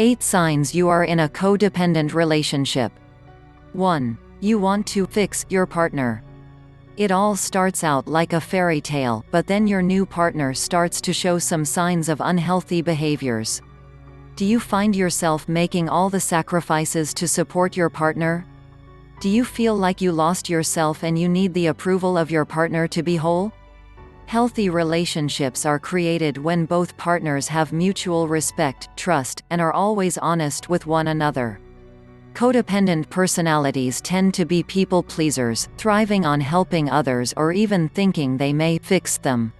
8 signs you are in a codependent relationship. 1. You want to fix your partner. It all starts out like a fairy tale, but then your new partner starts to show some signs of unhealthy behaviors. Do you find yourself making all the sacrifices to support your partner? Do you feel like you lost yourself and you need the approval of your partner to be whole? Healthy relationships are created when both partners have mutual respect, trust, and are always honest with one another. Codependent personalities tend to be people pleasers, thriving on helping others or even thinking they may fix them.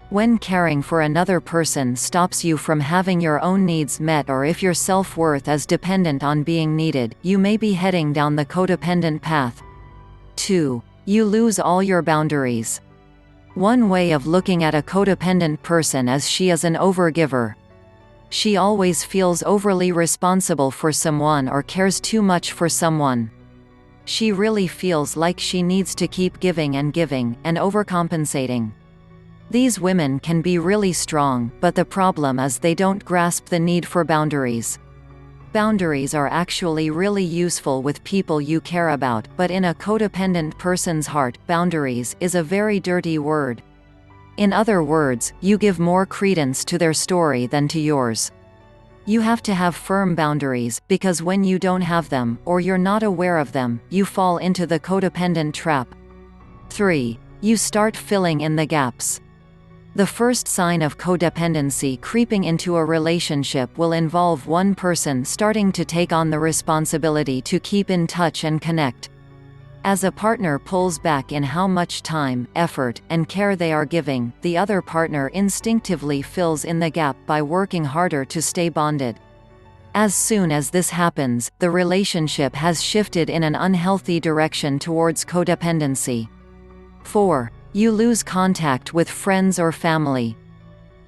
When caring for another person stops you from having your own needs met, or if your self-worth is dependent on being needed, you may be heading down the codependent path. 2. You lose all your boundaries. One way of looking at a codependent person is she is an overgiver. She always feels overly responsible for someone or cares too much for someone. She really feels like she needs to keep giving and overcompensating. These women can be really strong, but the problem is they don't grasp the need for boundaries. Boundaries are actually really useful with people you care about, but in a codependent person's heart, boundaries is a very dirty word. In other words, you give more credence to their story than to yours. You have to have firm boundaries, because when you don't have them, or you're not aware of them, you fall into the codependent trap. 3. You start filling in the gaps. The first sign of codependency creeping into a relationship will involve one person starting to take on the responsibility to keep in touch and connect. As a partner pulls back in how much time, effort, and care they are giving, the other partner instinctively fills in the gap by working harder to stay bonded. As soon as this happens, the relationship has shifted in an unhealthy direction towards codependency. 4. You lose contact with friends or family.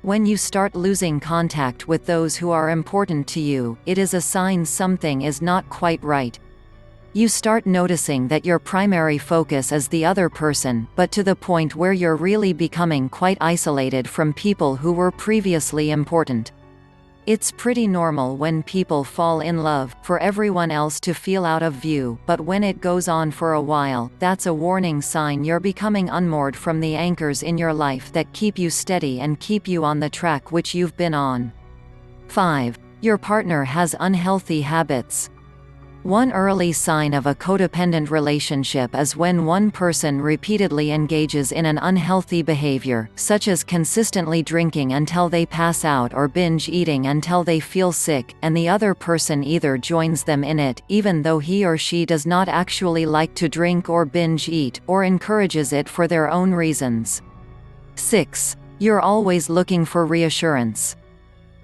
When you start losing contact with those who are important to you, it is a sign something is not quite right. You start noticing that your primary focus is the other person, but to the point where you're really becoming quite isolated from people who were previously important. It's pretty normal when people fall in love, for everyone else to feel out of view, but when it goes on for a while, that's a warning sign you're becoming unmoored from the anchors in your life that keep you steady and keep you on the track which you've been on. 5. Your partner has unhealthy habits. One early sign of a codependent relationship is when one person repeatedly engages in an unhealthy behavior, such as consistently drinking until they pass out or binge eating until they feel sick, and the other person either joins them in it, even though he or she does not actually like to drink or binge eat, or encourages it for their own reasons. 6. You're always looking for reassurance.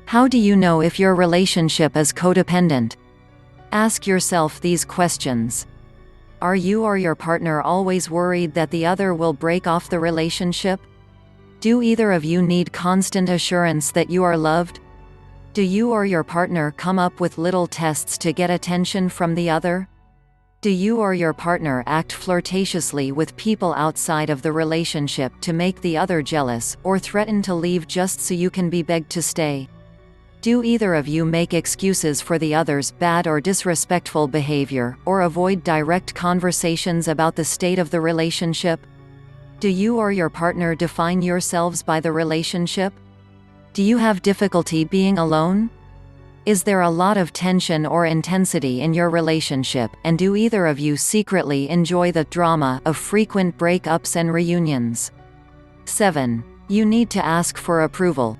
How do you know if your relationship is codependent? Ask yourself these questions. Are you or your partner always worried that the other will break off the relationship? Do either of you need constant assurance that you are loved? Do you or your partner come up with little tests to get attention from the other? Do you or your partner act flirtatiously with people outside of the relationship to make the other jealous, or threaten to leave just so you can be begged to stay? Do either of you make excuses for the other's bad or disrespectful behavior, or avoid direct conversations about the state of the relationship? Do you or your partner define yourselves by the relationship? Do you have difficulty being alone? Is there a lot of tension or intensity in your relationship, and do either of you secretly enjoy the drama of frequent breakups and reunions? 7. You need to ask for approval.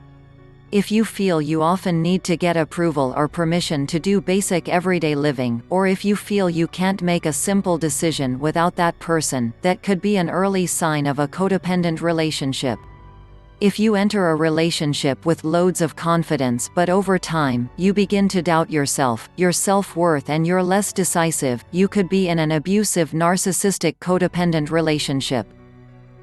If you feel you often need to get approval or permission to do basic everyday living, or if you feel you can't make a simple decision without that person, that could be an early sign of a codependent relationship. If you enter a relationship with loads of confidence but over time, you begin to doubt yourself, your self-worth, and you're less decisive, you could be in an abusive, narcissistic codependent relationship.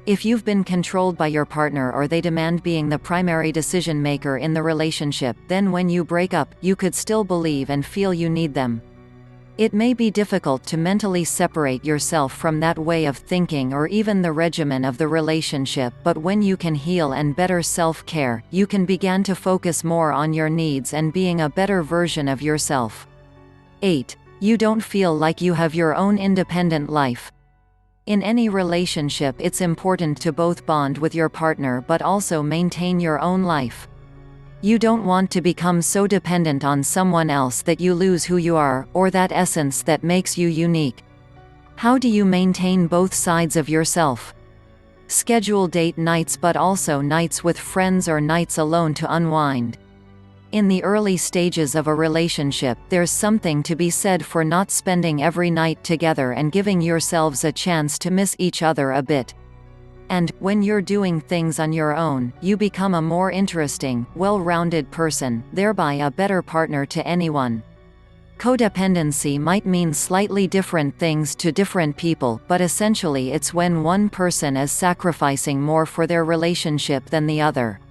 If you've been controlled by your partner or they demand being the primary decision maker in the relationship, then when you break up, you could still believe and feel you need them. It may be difficult to mentally separate yourself from that way of thinking or even the regimen of the relationship, but when you can heal and better self-care, you can begin to focus more on your needs and being a better version of yourself. 8. You don't feel like you have your own independent life. In any relationship, it's important to both bond with your partner but also maintain your own life. You don't want to become so dependent on someone else that you lose who you are, or that essence that makes you unique. How do you maintain both sides of yourself? Schedule date nights but also nights with friends or nights alone to unwind. In the early stages of a relationship, there's something to be said for not spending every night together and giving yourselves a chance to miss each other a bit. And, when you're doing things on your own, you become a more interesting, well-rounded person, thereby a better partner to anyone. Codependency might mean slightly different things to different people, but essentially it's when one person is sacrificing more for their relationship than the other.